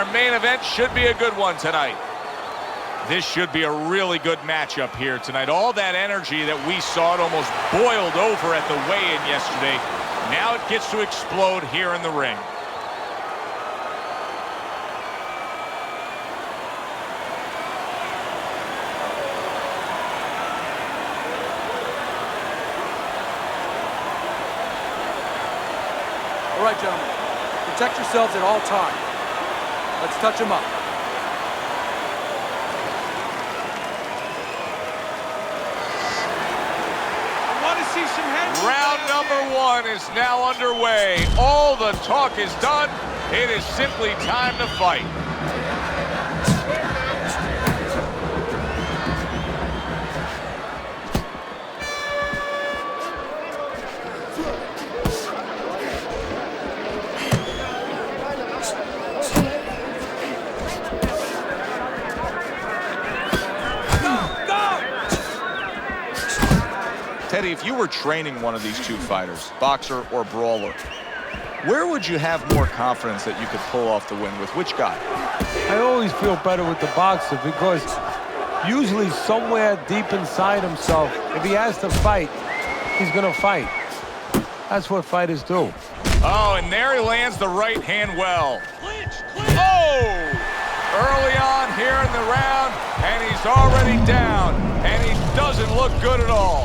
our main event should be a good one tonight. This should be a really good matchup here tonight. All that energy that we saw, it almost boiled over at the weigh-in yesterday. Now it gets to explode here in the ring. All right, gentlemen. Protect yourselves at all times. Let's touch them up. Round number one is now underway. All the talk is done. It is simply time to fight. Teddy, if you were training one of these two fighters, boxer or brawler, where would you have more confidence that you could pull off the win with? Which guy? I always feel better with the boxer because usually somewhere deep inside himself, if he has to fight, he's going to fight. That's what fighters do. Oh, and there he lands the right hand well. Oh! Early on here in the round, and he's already down, and he doesn't look good at all.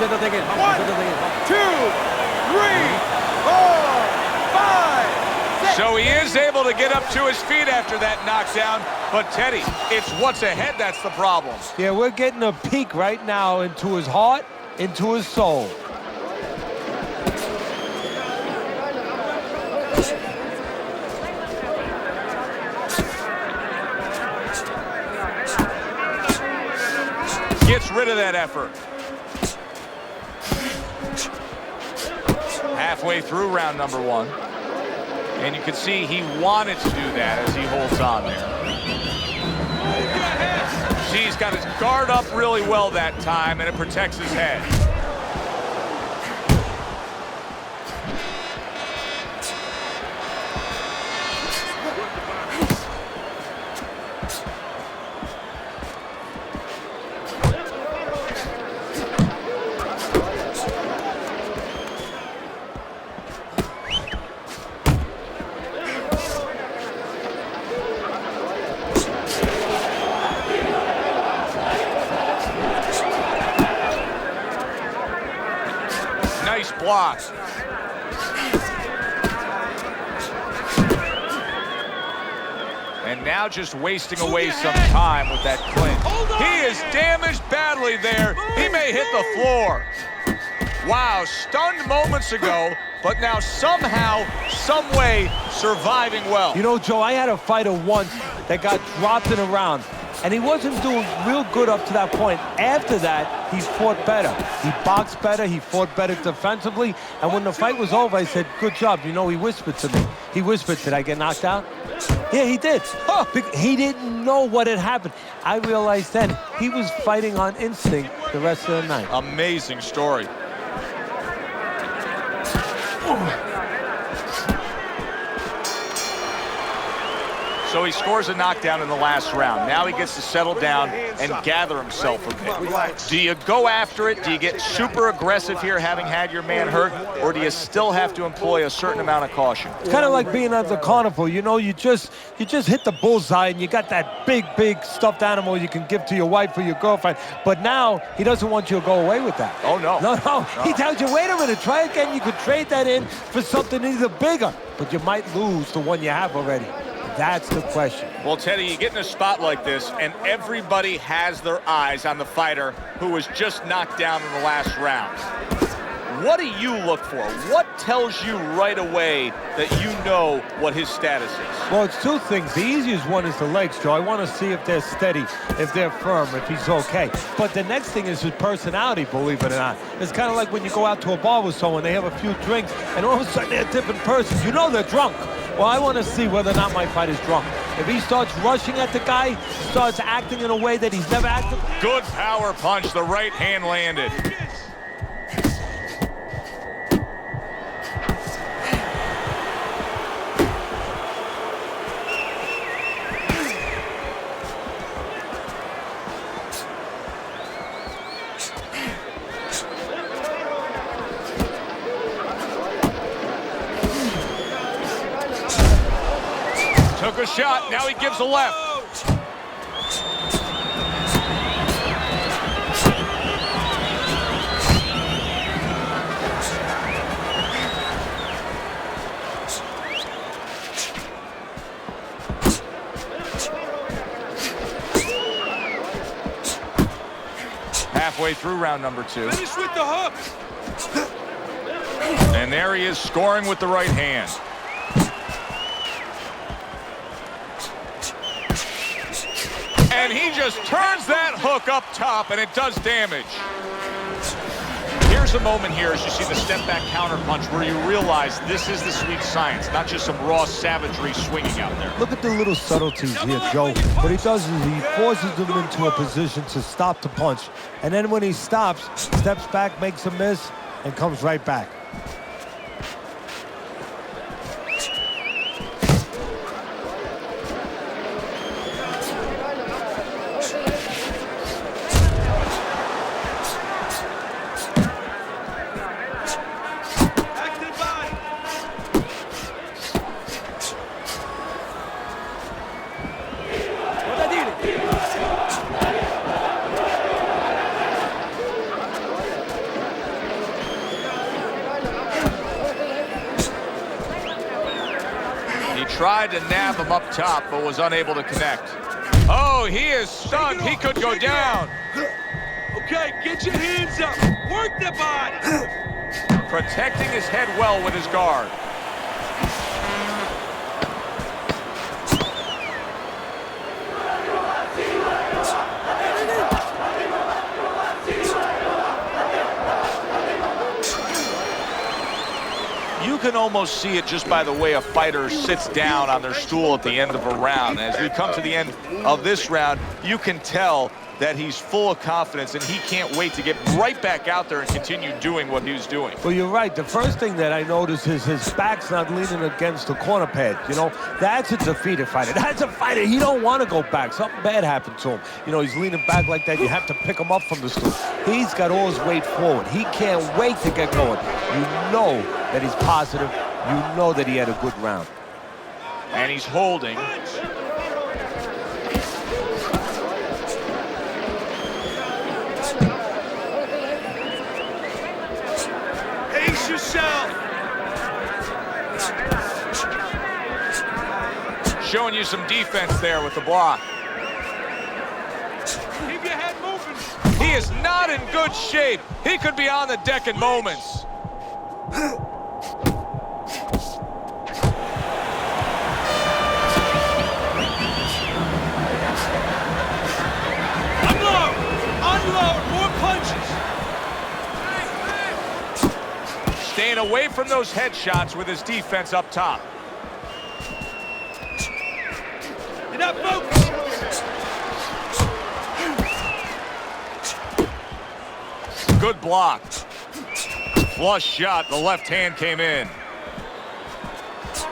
1, 2, 3, 4, 5, 6. So he is able to get up to his feet after that knockdown, but Teddy, it's what's ahead that's the problem. Yeah, we're getting a peek right now into his heart, into his soul. Gets rid of that effort. Halfway through round number one. And you can see he wanted to do that as he holds on there. See, he's got his guard up really well that time, and it protects his head. Nice block. And now just wasting away some time with that clinch. He is damaged badly there. He may hit the floor. Wow, stunned moments ago, but now somehow, some way, surviving well. You know, Joe, I had a fighter once that got dropped in a round, and he wasn't doing real good up to that point. After that, he fought better. He boxed better, he fought better defensively, and when the fight was over, I said, good job. You know, he whispered to me. He whispered, did I get knocked out? Yeah, he did. Oh, he didn't know what had happened. I realized then he was fighting on instinct the rest of the night. Amazing story. So he scores a knockdown in the last round. Now he gets to settle down and gather himself a bit. Do you go after it? Do you get super aggressive here, having had your man hurt? Or do you still have to employ a certain amount of caution? It's kind of like being at the carnival. You know, you just hit the bullseye and you got that big stuffed animal you can give to your wife or your girlfriend. But now he doesn't want you to go away with that. Oh, no. No. He tells you, wait a minute, try again. You could trade that in for something either bigger, but you might lose the one you have already. That's the question. Well, Teddy, you get in a spot like this, and everybody has their eyes on the fighter who was just knocked down in the last round. What do you look for? What tells you right away that you know what his status is? Well, it's two things. The easiest one is the legs, Joe. I want to see if they're steady, if they're firm, if he's okay. But the next thing is his personality, believe it or not. It's kind of like when you go out to a bar with someone, they have a few drinks, and all of a sudden they're a different person. You know they're drunk. Well, I want to see whether or not my fighter's drunk. If he starts rushing at the guy, starts acting in a way that he's never acted. Good power punch. The right hand landed. Took a shot, now he gives a left. Halfway through round number 2. Finish with the hook. And there he is scoring with the right hand. And he just turns that hook up top, and it does damage. Here's a moment here as you see the step-back counterpunch where you realize this is the sweet science, not just some raw savagery swinging out there. Look at the little subtleties here, Joe. What he does is he forces them into a position to stop the punch. And then when he stops, steps back, makes a miss, and comes right back. Tried to nab him up top, but was unable to connect. Oh, he is stunned. He could go down. Okay, get your hands up. Work the body. Protecting his head well with his guard. You can almost see it just by the way a fighter sits down on their stool at the end of a round. As we come to the end of this round, you can tell that he's full of confidence and he can't wait to get right back out there and continue doing what he was doing. Well, you're right. The first thing that I noticed is his back's not leaning against the corner pad. You know, that's a defeated fighter. That's a fighter. He don't want to go back. Something bad happened to him. You know, he's leaning back like that. You have to pick him up from the stool. He's got all his weight forward. He can't wait to get going. You know that he's positive. You know that he had a good round. And he's holding. Pace yourself. Showing you some defense there with the block. Keep your head moving. He is not in good shape. He could be on the deck in moments. Unload, more punches. Staying away from those headshots with his defense up top. You're not focused. Good block. Flush shot, the left hand came in.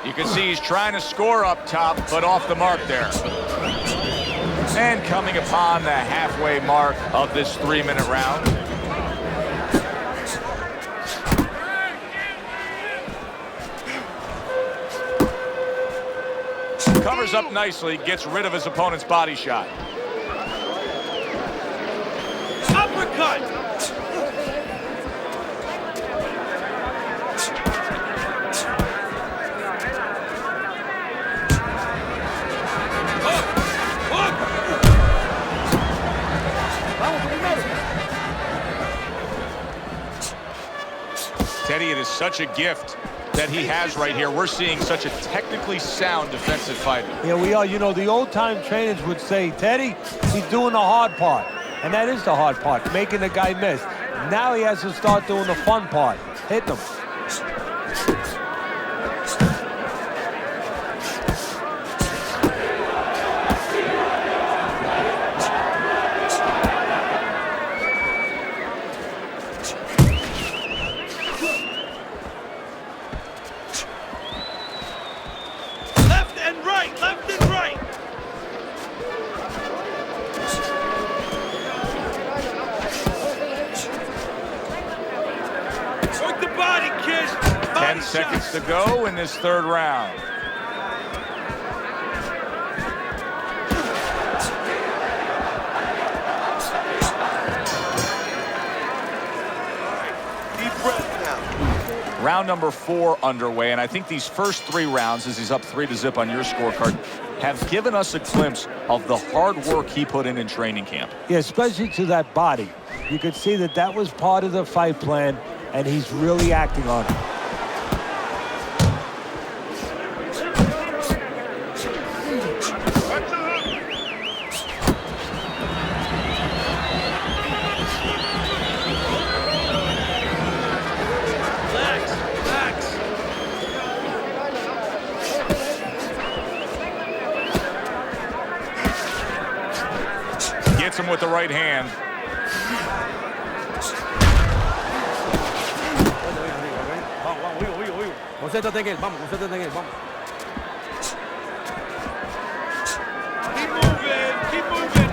You can see he's trying to score up top, but off the mark there. And coming upon the halfway mark of this 3-minute round. Covers up nicely, gets rid of his opponent's body shot. Uppercut. Teddy, it is such a gift that he has right here. We're seeing such a technically sound defensive fighter. Yeah, we are. You know, the old-time trainers would say, Teddy, he's doing the hard part. And that is the hard part, making the guy miss. Now he has to start doing the fun part, hitting him. Seconds to go in this third round. deep breath now. Round number 4 underway, and I think these first 3 rounds, as he's up 3-0 on your scorecard, have given us a glimpse of the hard work he put in training camp. Yeah, especially to that body. You could see that that was part of the fight plan, and he's really acting on it. Gets him with the right hand. Concéntrate en él, vamos, concéntrate en él, vamos. Keep moving.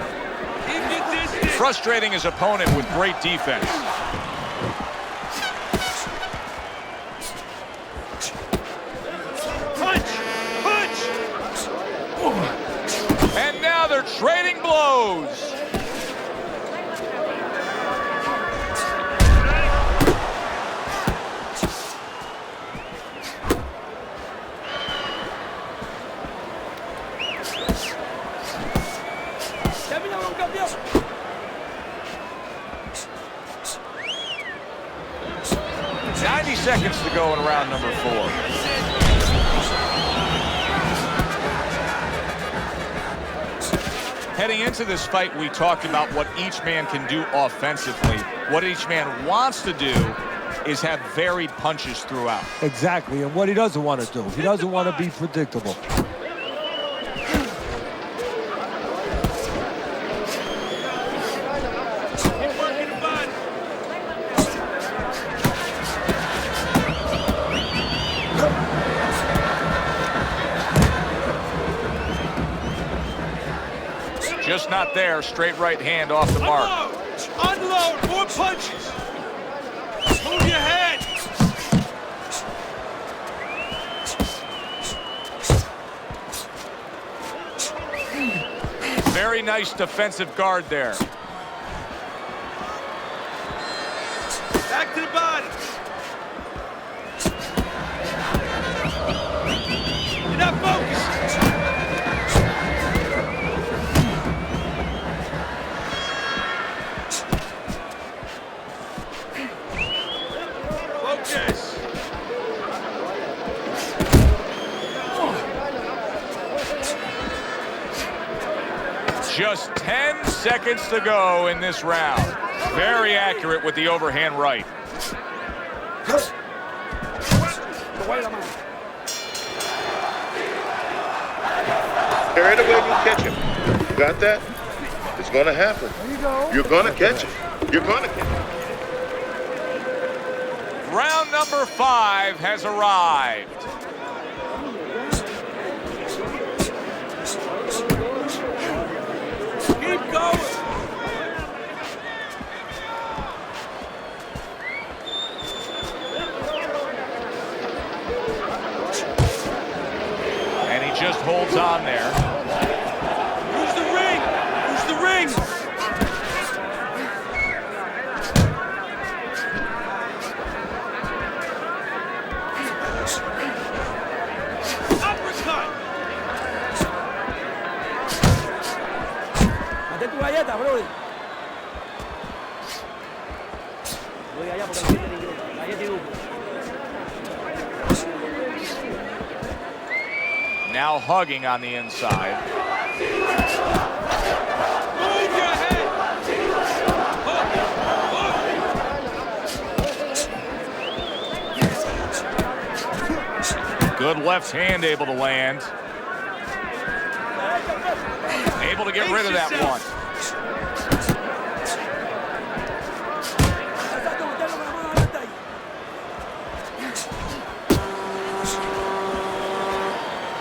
Keep your distance. Frustrating his opponent with great defense. Punch! And now they're trading blows. Termina, un campeón. 90 seconds to go in round number 4. Heading into this fight, we talked about what each man can do offensively. What each man wants to do is have varied punches throughout. Exactly, and what he doesn't want to do. He doesn't want to be predictable. Just not there. Straight right hand off the mark. Unload. More punches. Move your head. Very nice defensive guard there. Back to the body. You're not focused. Just 10 seconds to go in this round. Very accurate with the overhand right. Carry it away and you catch him. You got that? It's going to happen. You're going to catch him. You're going to catch him. Round number 5 has arrived. Keep going. And he just holds on there. Who's the ring? Who's the ring? Uppercut. Mantén tu galleta, brother. Voy allá porque no tiene ni galleta y duplo. Now hugging on the inside. Move your head. Good left hand able to land. Able to get rid of that one.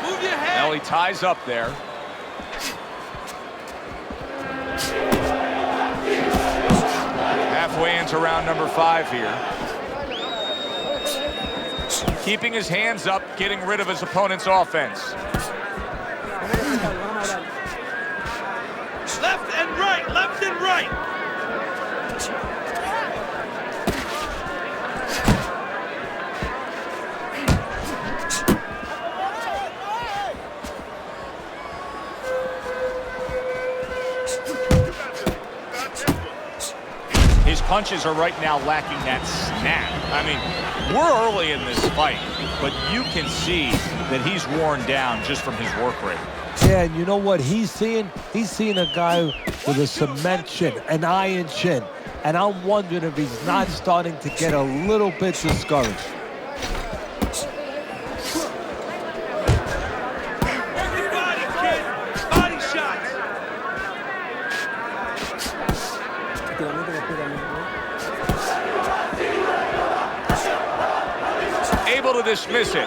Move your head. Now he ties up there. Halfway into round number 5 here. Keeping his hands up, getting rid of his opponent's offense. Left and right, left and right. punches are right now lacking that snap. I mean, we're early in this fight, but you can see that he's worn down just from his work rate. Yeah, and you know what he's seeing? He's seeing a guy with a cement chin, an iron chin. And I'm wondering if he's not starting to get a little bit discouraged. Able to dismiss it.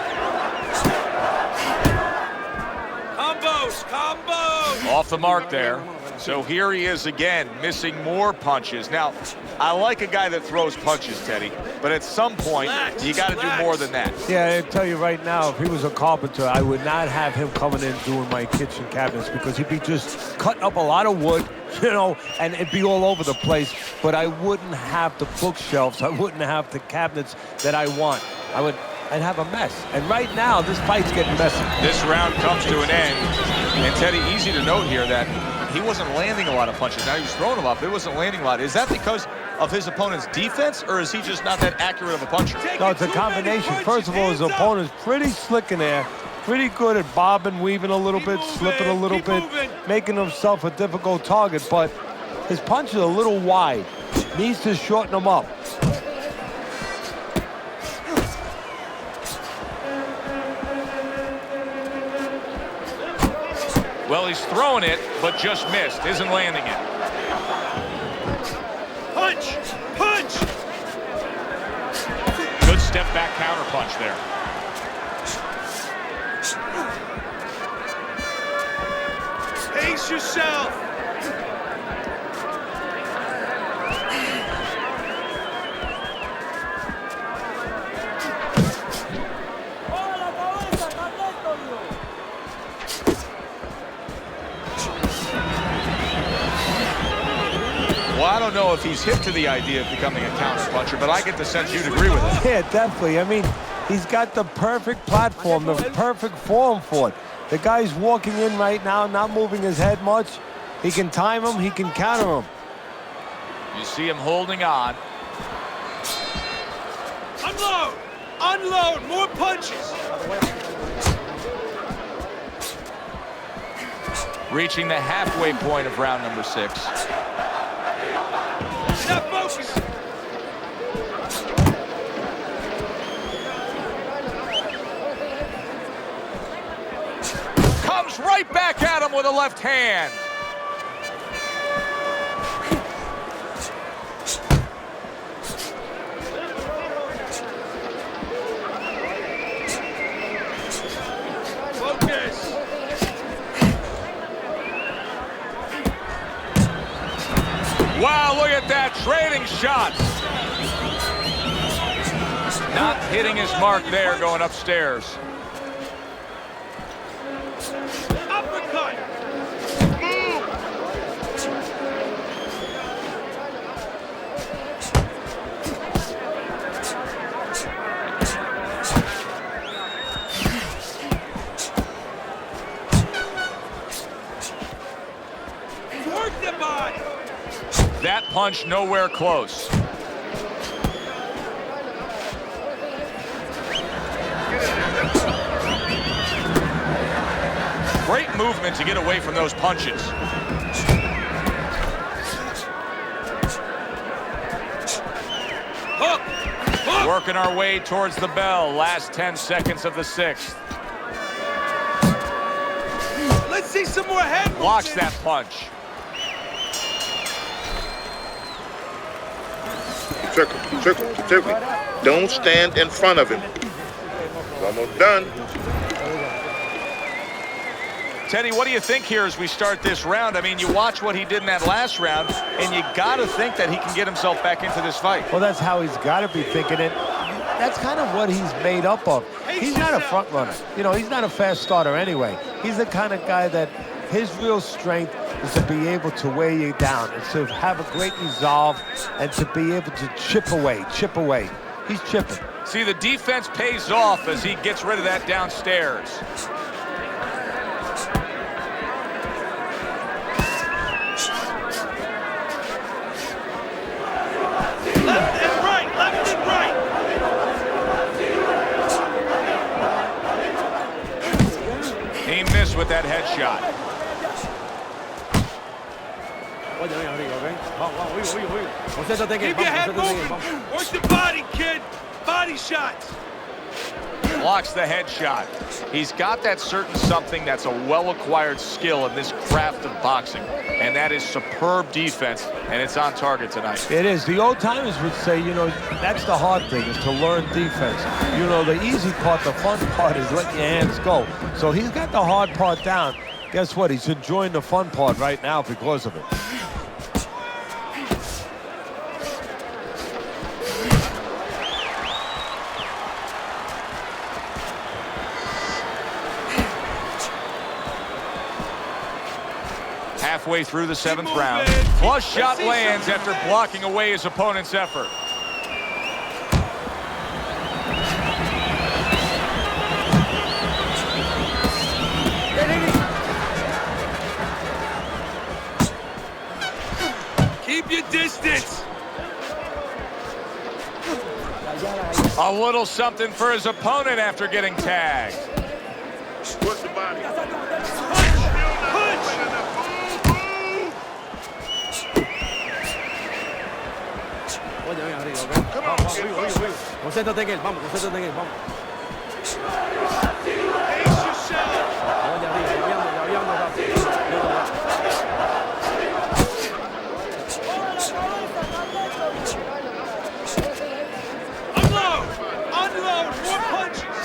Combos! Off the mark there. So here he is again, missing more punches. Now, I like a guy that throws punches, Teddy, but at some point, you got to do more than that. Yeah, I tell you right now, if he was a carpenter, I would not have him coming in doing my kitchen cabinets because he'd be just cutting up a lot of wood, you know, and it'd be all over the place. But I wouldn't have the bookshelves. I wouldn't have the cabinets that I want. I'd have a mess. And right now, this fight's getting messy. This round comes to an end. And Teddy, easy to note here that he wasn't landing a lot of punches. Now he was throwing them up, but he wasn't landing a lot. Is that because of his opponent's defense, or is he just not that accurate of a puncher? No, it's a combination. First of all, his opponent's pretty slick in there, pretty good at bobbing, weaving a little bit, slipping a little bit, making himself a difficult target, but his punch is a little wide. Needs to shorten them up. Well, he's throwing it, but just missed. Isn't landing it. Punch! Punch! Good step back counter punch there. Pace yourself! Well, I don't know if he's hip to the idea of becoming a counter puncher, but I get the sense you'd agree with it. Yeah, definitely. I mean, he's got the perfect platform, the perfect form for it. The guy's walking in right now, not moving his head much. He can time him, he can counter him. You see him holding on. Unload! Unload! More punches! Reaching the halfway point of round number 6. Stop focus! Comes right back at him with a left hand. Focus! Wow, look at that, trading shots. Not hitting his mark there, going upstairs. Uppercut! Work the body! That punch nowhere close. Great movement to get away from those punches. Hook! Hook! Working our way towards the bell. Last 10 seconds of the 6th. Let's see some more head movement. Blocks that punch. Circle, circle, circle. Don't stand in front of him. It's almost done. Teddy, what do you think here as we start this round? I mean, you watch what he did in that last round, and you got to think that he can get himself back into this fight. Well, that's how he's got to be thinking it. That's kind of what he's made up of. He's not a front runner. You know, he's not a fast starter anyway. He's the kind of guy that his real strength is to be able to weigh you down and to have a great resolve and to be able to chip away. He's chipping. See, the defense pays off as he gets rid of that downstairs. with that headshot. Keep your head moving. Work the body, kid. Body shots. Blocks the headshot. He's got that certain something that's a well-acquired skill in this craft of boxing, and that is superb defense, and it's on target tonight. It is. The old-timers would say, you know, that's the hard thing, is to learn defense. You know, the easy part, the fun part is letting your hands go. So he's got the hard part down. Guess what? He's enjoying the fun part right now because of it. Halfway through the 7th round. Plus shot lands after blocking away his opponent's effort. Keep your distance. A little something for his opponent after getting tagged. What's the body? Concéntrate en él, vamos, concéntrate en él, vamos. Unload, more punches.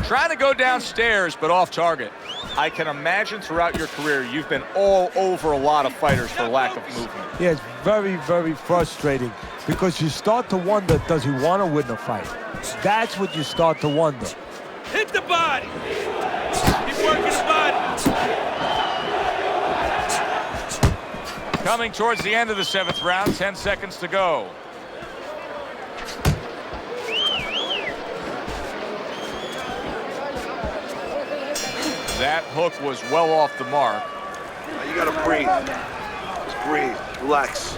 Trying to go downstairs, but off target. I can imagine throughout your career, you've been all over a lot of fighters for lack of movement. Yeah, it's very, very frustrating because you start to wonder, does he want to win the fight? That's what you start to wonder. Hit the body. Keep working the body. Coming towards the end of the 7th round, 10 seconds to go. That hook was well off the mark. Now you gotta breathe. Just breathe. Relax.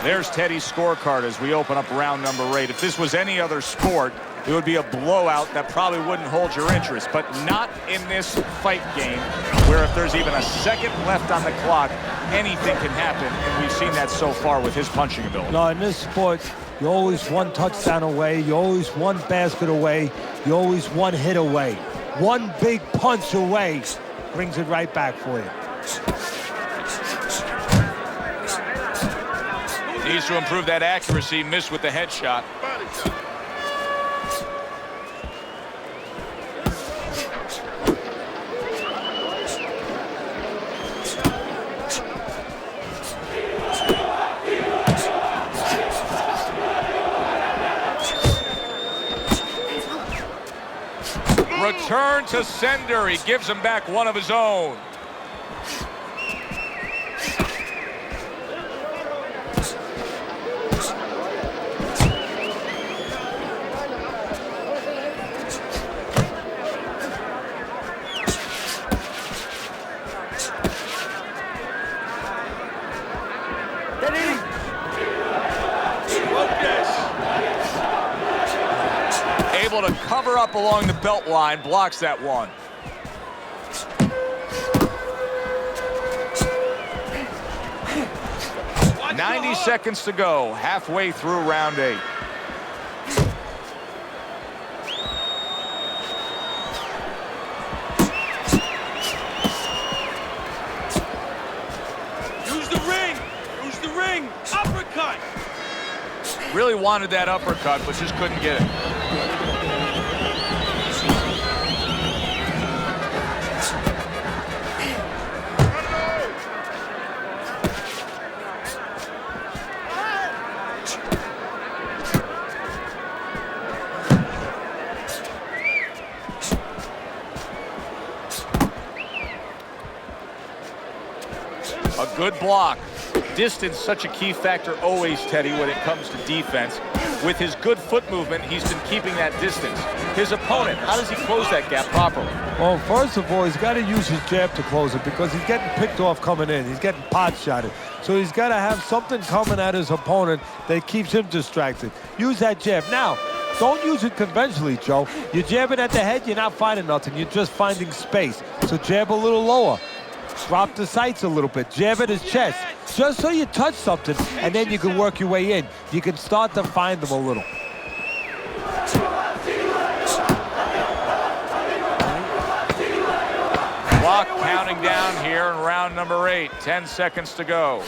There's Teddy's scorecard as we open up round number 8. If this was any other sport, it would be a blowout that probably wouldn't hold your interest, but not in this fight game, where if there's even a second left on the clock, anything can happen, and we've seen that so far with his punching ability. No, in this sport, you're always one touchdown away, you're always one basket away, you're always one hit away. One big punch away brings it right back for you. Needs to improve that accuracy, missed with the headshot. Return to sender. He gives him back one of his own. Able to cover up along the belt line, blocks that one. Watch 90 seconds to go, halfway through round 8. Use the ring. Use the ring. Uppercut. Really wanted that uppercut, but just couldn't get it. A good block. Distance, such a key factor always, Teddy, when it comes to defense. With his good foot movement, he's been keeping that distance. His opponent, how does he close that gap properly? Well, first of all, he's got to use his jab to close it because he's getting picked off coming in. He's getting pot-shotted. So he's got to have something coming at his opponent that keeps him distracted. Use that jab. Now, Don't use it conventionally, Joe. You're jabbing at the head, you're not finding nothing. You're just finding space. So jab a little lower. Drop the sights a little bit. Jab at his chest. Just so you touch something, and then you can work your way in. You can start to find them a little. Clock counting down here in round number 8. 10 seconds to go.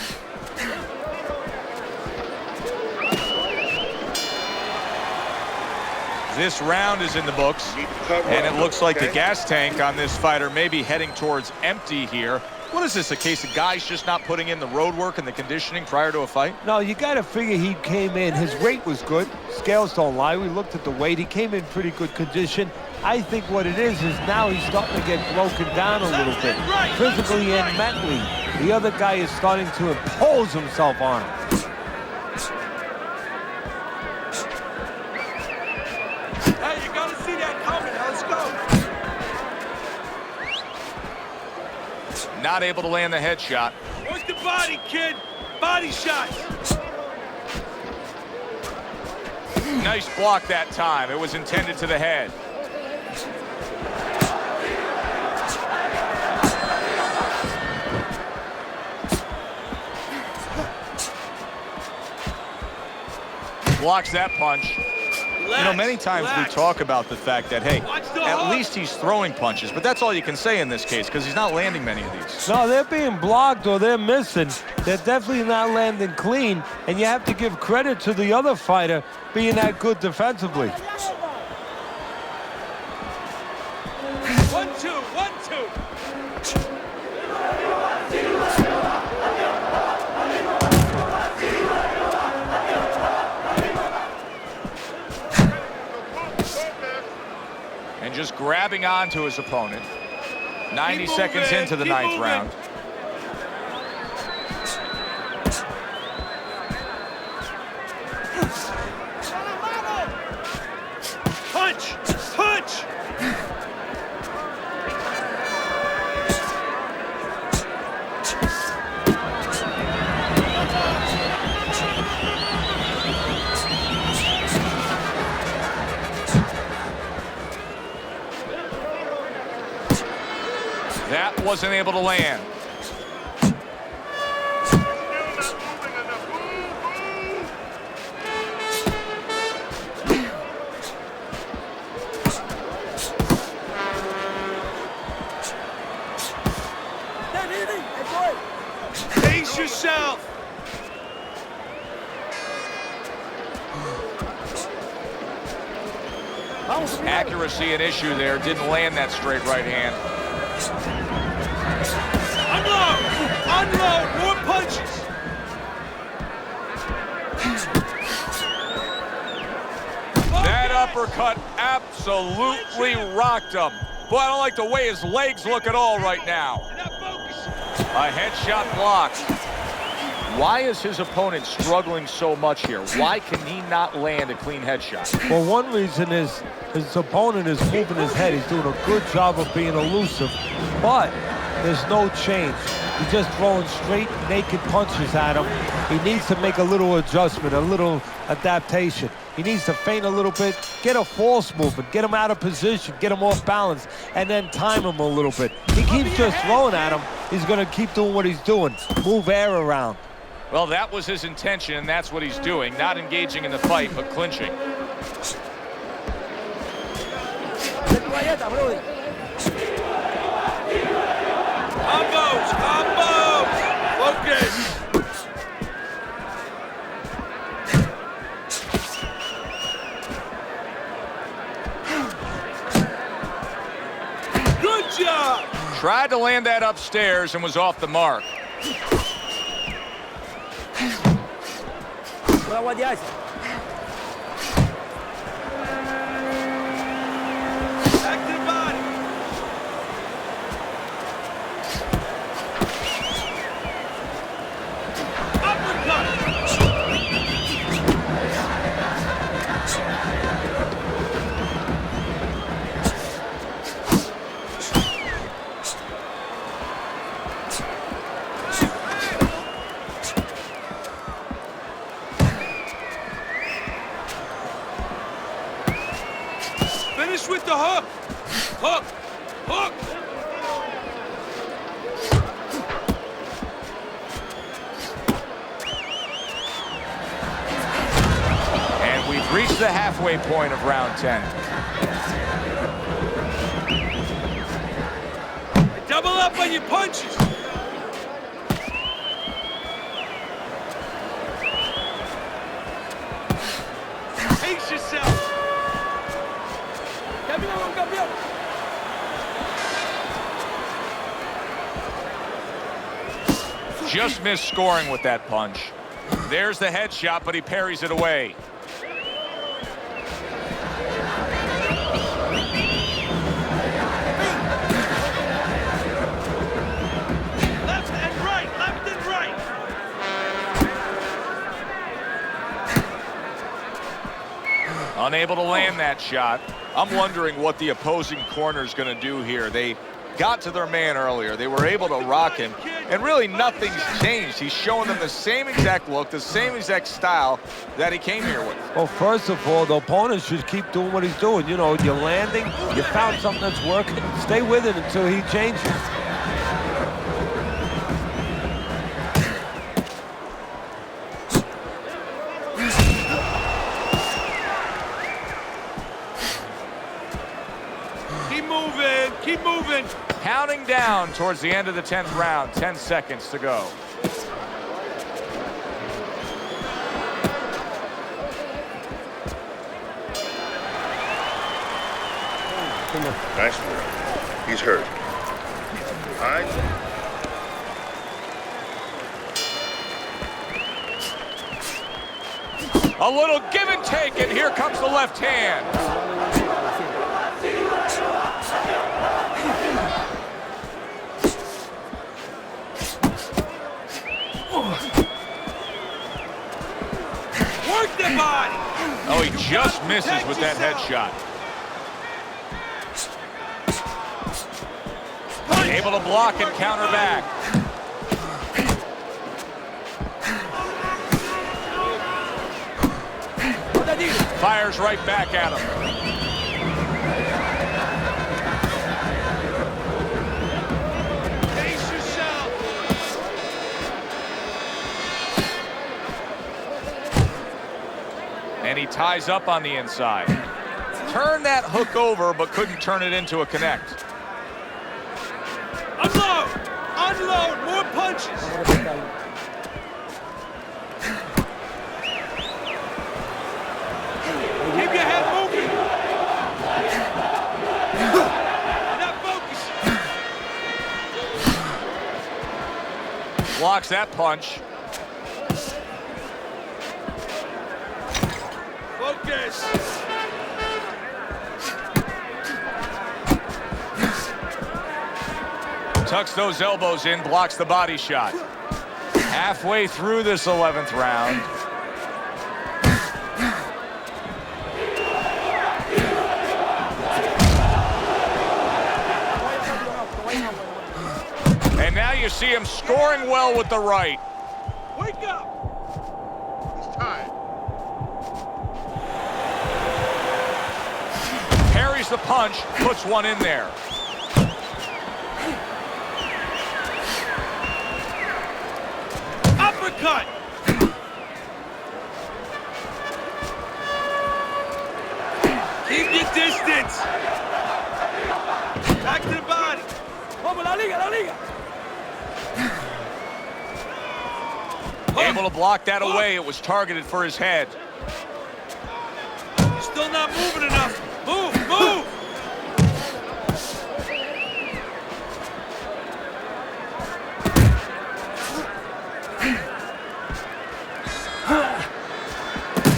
This round is in the books, and it looks like the gas tank on this fighter may be heading towards empty here. What is this, a case of guys just not putting in the road work and the conditioning prior to a fight? No, you got to figure he came in. His weight was good. Scales don't lie. We looked at the weight. He came in pretty good condition. I think what it is now he's starting to get broken down a little bit, physically and mentally. The other guy is starting to impose himself on him. Hey, you gotta see that coming. Now let's go. Not able to land the headshot. Where's the body, kid? Body shots. Nice block that time. It was intended to the head. Blocks that punch. You know, many times we talk about the fact that, hey, at least he's throwing punches, but that's all you can say in this case because he's not landing many of these. No, they're being blocked or they're missing. They're definitely not landing clean, and you have to give credit to the other fighter being that good defensively. 1-2, 1-2. And just grabbing onto his opponent. 90 seconds into the 9th round. Punch! Punch! That wasn't able to land. Pace yourself. Accuracy an issue there. Didn't land that straight right hand. Unload! Unload! More punches! That uppercut absolutely rocked him. Boy, I don't like the way his legs look at all right now. A headshot blocked. Why is his opponent struggling so much here? Why can he not land a clean headshot? Well, one reason is his opponent is moving his head. He's doing a good job of being elusive, but there's no change. He's just throwing straight, naked punches at him. He needs to make a little adjustment, a little adaptation. He needs to feint a little bit, get a false movement, get him out of position, get him off balance, and then time him a little bit. He keeps just throwing at him. He's going to keep doing what he's doing, move air around. Well, that was his intention, and that's what he's doing. Not engaging in the fight, but clinching. Combos! Combos! Focus! Good job! Tried to land that upstairs and was off the mark. Back to the body. Finish with the hook. Hook. Hook. And we've reached the halfway point of round 10. Double up on your punches. Pace yourself. Just missed scoring with that punch. There's the headshot, but he parries it away. Left and right, left and right. Unable to land that shot. I'm wondering what the opposing corner is going to do here. They got to their man earlier. They were able to rock him, and really nothing's changed. He's showing them the same exact look, the same exact style that he came here with. Well, first of all, the opponent should keep doing what he's doing. You know, you're landing, you found something that's working, stay with it until he changes. Keep moving, keep moving. Counting down towards the end of the 10th round, 10 seconds to go. Nice work. He's hurt. All right. A little give and take, and here comes the left hand. Work the body. Oh, he just misses with that headshot. Able to block and counter back. Fires right back at him. Pace yourself. And he ties up on the inside. Turned that hook over, but couldn't turn it into a connect. Unload! Unload! More punches! Keep your head moving! Not focusing! Blocks that punch. Focus! Tucks those elbows in, blocks the body shot. Halfway through this 11th round. And now you see him scoring well with the right. Wake up! He's tired. Parries the punch, puts one in there. Uppercut! Keep your distance! Back to the body! Vamos, la liga, la liga! Able to block that away. It was targeted for his head. You're still not moving enough! Move, move!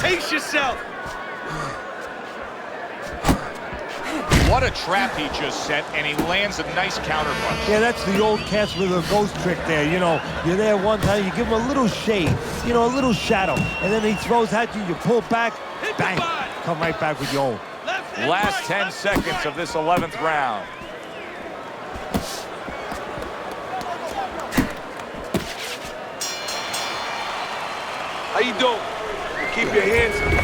Pace yourself! What a trap he just set, and he lands a nice counter punch. Yeah, that's the old catch with a ghost trick there. You know, you're there one time, you give him a little shade, you know, a little shadow, and then he throws at you, you pull back, bang, come right back with your own. Last 10 seconds of this 11th round. How you doing? Keep your hands up.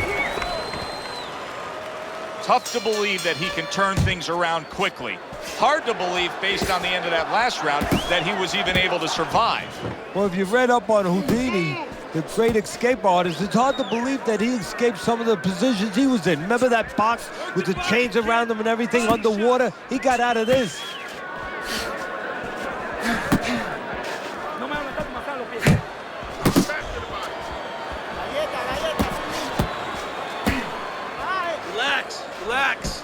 Tough to believe that he can turn things around quickly. Hard to believe, based on the end of that last round, that he was even able to survive. Well, if you read up on Houdini, the great escape artist, it's hard to believe that he escaped some of the positions he was in. Remember that box with the chains around him and everything underwater? He got out of this. Relax, relax.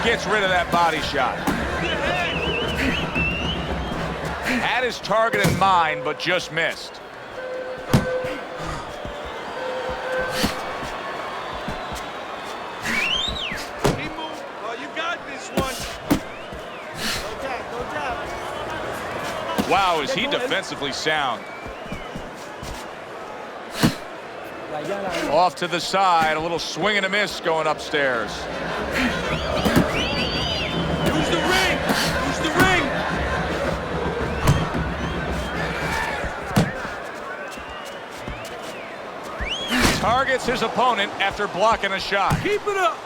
Gets rid of that body shot. Had his target in mind, but just missed. You got this one. Wow, is he defensively sound. Off to the side, a little swing and a miss going upstairs. Use the ring. Use the ring. Targets his opponent after blocking a shot. Keep it up.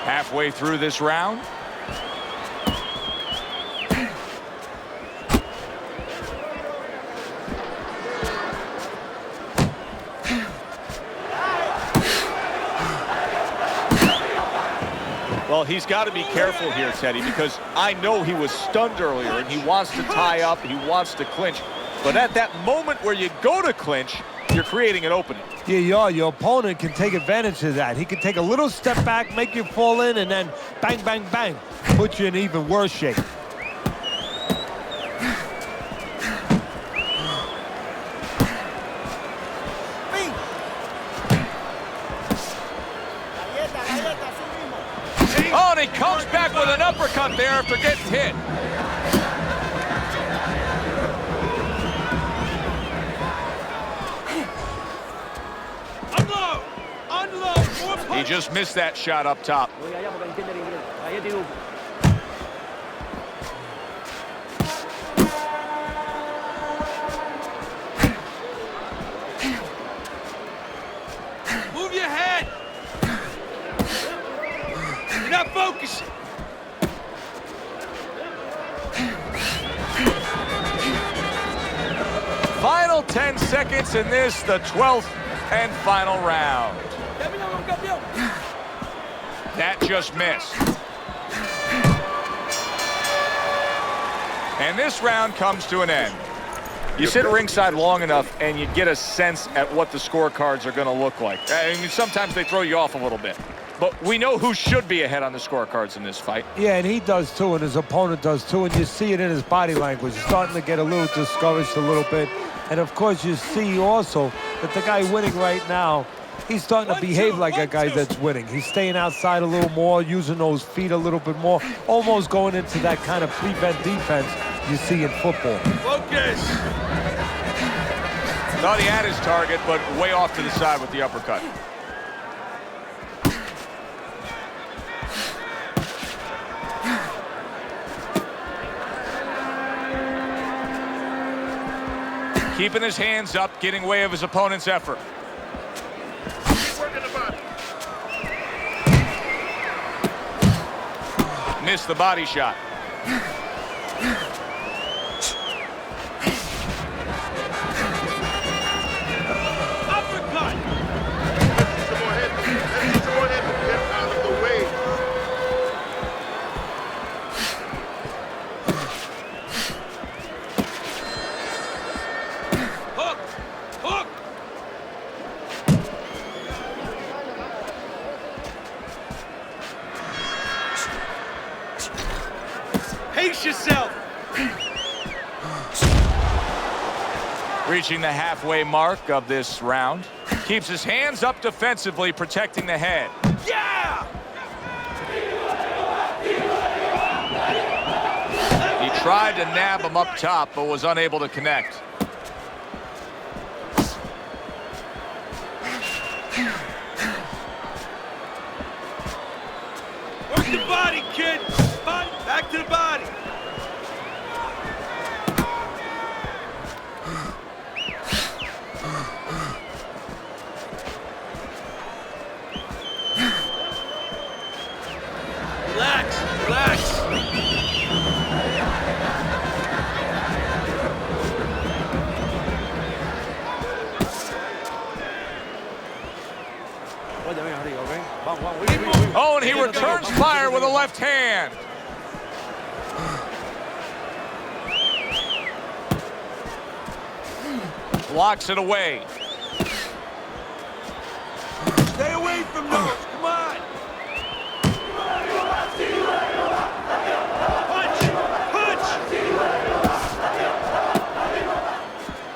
Halfway through this round. Well, he's got to be careful here, Teddy, because I know he was stunned earlier and he wants to tie up, he wants to clinch. But at that moment where you go to clinch, you're creating an opening. Yeah, you are. Your opponent can take advantage of that. He can take a little step back, make you fall in, and then bang, bang, bang, put you in even worse shape. Oh, and he comes back with an uppercut there after getting hit. Unload! Unload! More punch! He just missed that shot up top. Move your head! You're not focusing. Final 10 seconds in this, the 12th and final round. That just missed. And this round comes to an end. You sit ringside long enough and you get a sense at what the scorecards are going to look like. I mean, sometimes they throw you off a little bit. But we know who should be ahead on the scorecards in this fight. Yeah, and he does too, and his opponent does too, and you see it in his body language. He's starting to get a little discouraged a little bit. And of course, you see also that the guy winning right now, he's starting to behave like a guy that's winning. He's staying outside a little more, using those feet a little bit more, almost going into that kind of prevent defense you see in football. Focus! Thought he had his target, but way off to the side with the uppercut. Keeping his hands up, getting way of his opponent's effort. Missed the body shot. Uppercut! Some more head. Some more head. Get out of the way. Hook! Hook! Pace yourself! Reaching the halfway mark of this round. Keeps his hands up defensively, protecting the head. Yeah! He tried to nab him up top, but was unable to connect. Work the body, kid! body. Back to the body. Relax, relax. Oh, and he returns fire with a left hand. Blocks it away. Stay away from those. Come on. Punch!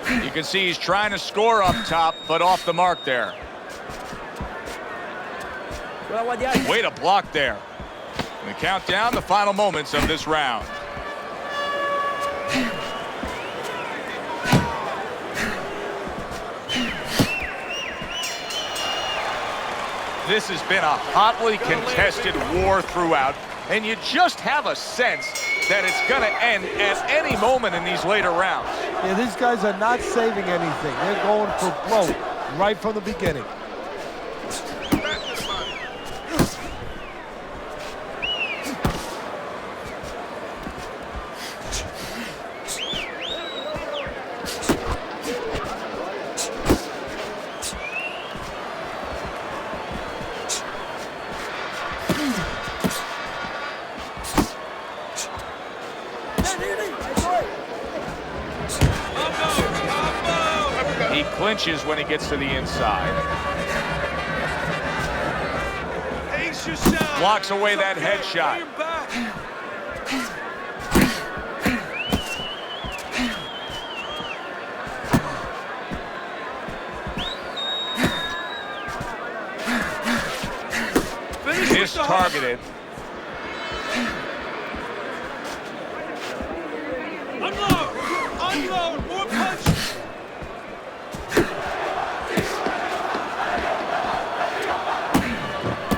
Punch! You can see he's trying to score up top, but off the mark there. Way to block there. And we count down the final moments of this round. This has been a hotly contested war throughout, and you just have a sense that it's going to end at any moment in these later rounds. Yeah, these guys are not saving anything. They're going for broke right from the beginning. He clinches when he gets to the inside. Ace yourself. Blocks away that headshot. Miss targeted. Unload! Unload! More punches!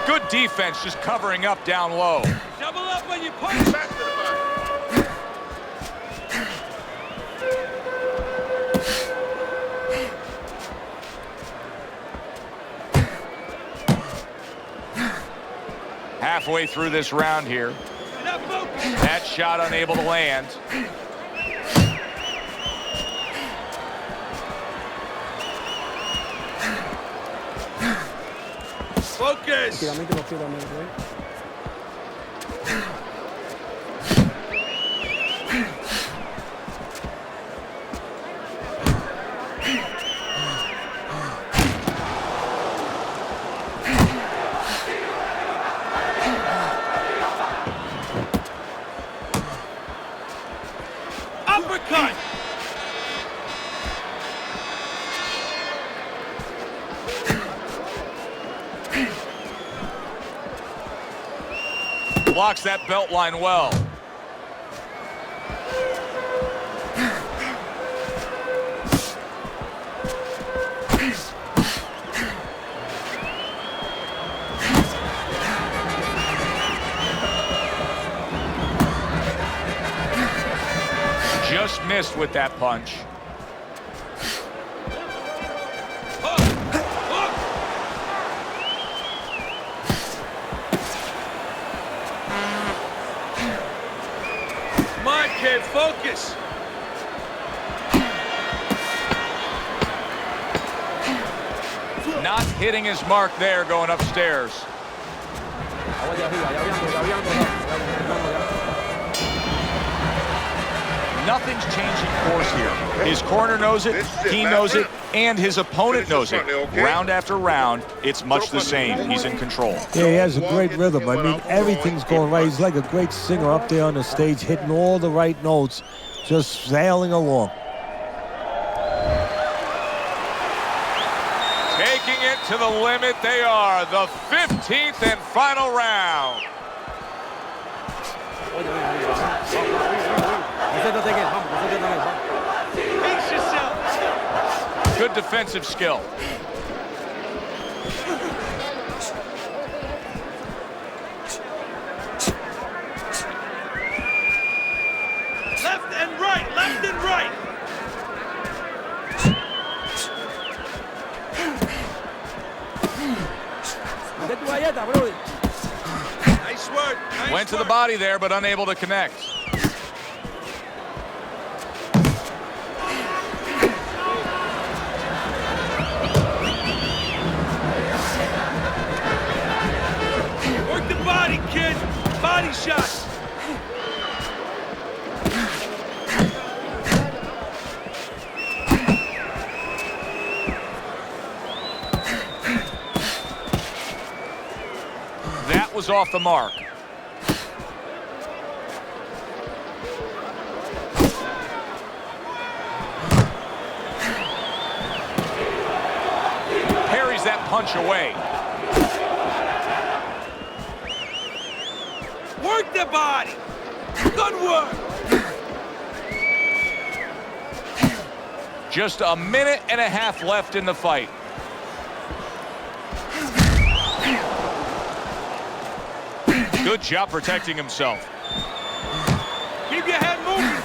Good defense, just covering up down low. Double up when you punch! Back to the body. Halfway through this round here. That shot unable to land. Focus! Uppercut! Blocks that belt line well. Just missed with that punch. Come on, kid, focus! Not hitting his mark there going upstairs. Nothing's changing course here. His corner knows it, he knows it, and his opponent knows it. Round after round, it's much the same. He's in control. Yeah, he has a great rhythm. I mean, everything's going right. He's like a great singer up there on the stage, hitting all the right notes, just sailing along. Taking it to the limit, they are. The 15th and final round. Pace yourself! Good defensive skill. Went to the body there, but unable to connect. Work the body, kid. Body shots. That was off the mark. Parries that punch away. Work the body. Good work. Just a minute and a half left in the fight. Good job protecting himself. Keep your head moving.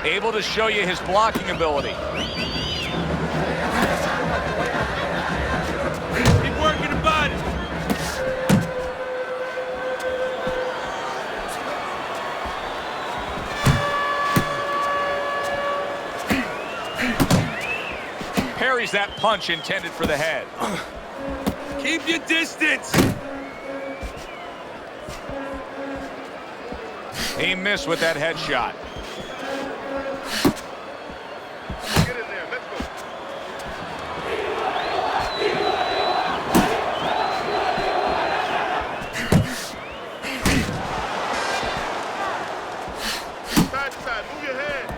Able to show you his blocking ability. Keep working the body. Parries that punch intended for the head. Keep your distance. He missed with that headshot. Get in there. Let's go. Side to side. Move your head.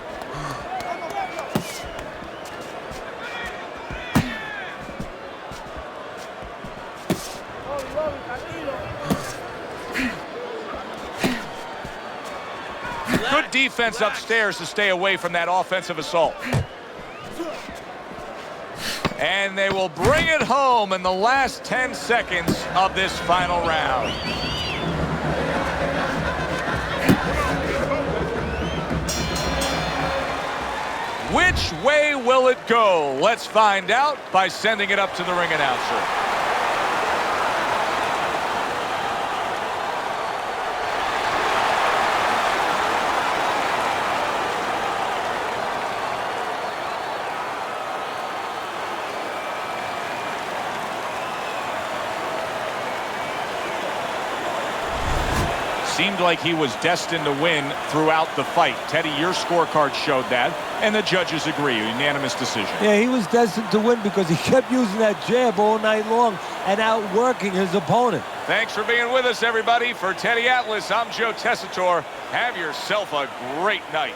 Good defense upstairs to stay away from that offensive assault. And they will bring it home in the last 10 seconds of this final round. Which way will it go? Let's find out by sending it up to the ring announcer. Seemed like he was destined to win throughout the fight. Teddy, your scorecard showed that, and the judges agree. Unanimous decision. Yeah, he was destined to win because he kept using that jab all night long and outworking his opponent. Thanks for being with us, everybody. For Teddy Atlas, I'm Joe Tessitore. Have yourself a great night.